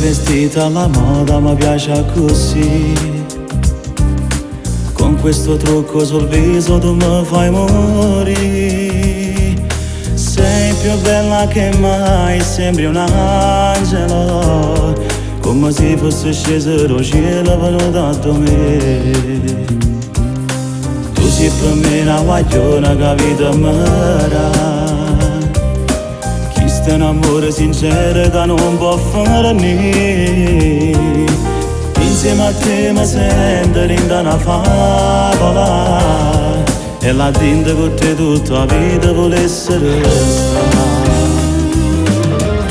vestita alla moda ma piace così. Con questo trucco sul viso tu mi fai morire. Sei più bella che mai, sembri un angelo, come se fosse sceso dal cielo venuto da me. Tu sei per me una guagliona che vita mera, questo è un amore sincero che non può fare niente. Insieme a te mi sento in una favola, e la tinta con te tutta la vita volesse restare.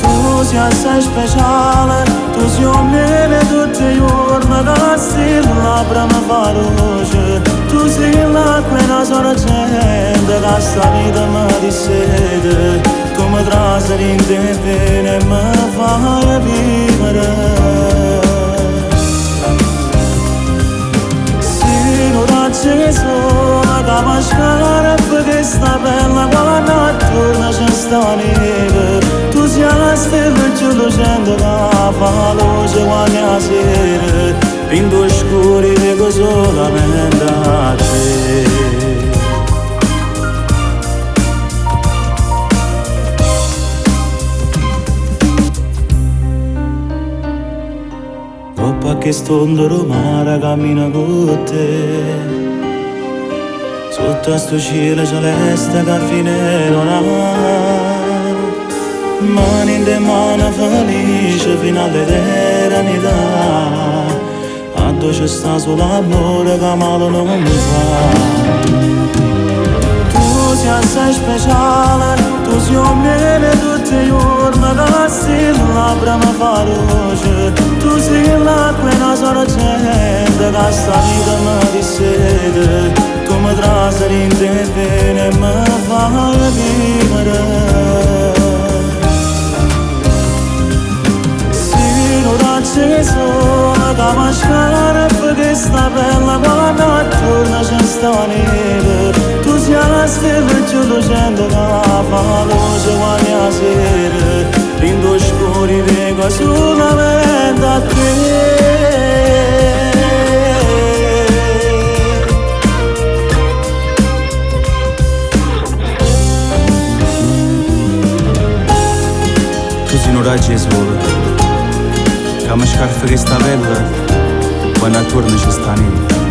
Tu sei assai speciale, tu sei un neve tutti i giorni che stilla mi fa luce. Tu sei l'acqua in una sorgente che sta vita mi dissete. Tu mi traseri in te bene e mi fai vivere. Se non c'è sole che mi scala perché sta bella quando attorno c'è sta neve. Tu sei la stella più lucente che fa luce quando è la sera. In due scuri dico solamente a te. Che stondo mare cammina con te, sotto sto cielo celeste che fine non ha. Mani in te mano felice fino all'eternità, addosso sta solo amore che male non mi fa. Tu sei assai speciale, tu sei un neve tutti i giorni che stilla mi fa luce. Tu sei l'acqua in una sorgente che sta vita mi dissete. Tu mi traseri in te bene e mi fai vivere. Se non c'è sole che mi scala perché sta bella quando attorno c'è sta neve. Tu sei la stella più lucente che fa luce quando è la sera. In due scuri dico solamente a te. Tu sei un raggio di sole che mi scarfa che sta bella quando attorno c'è sta neve.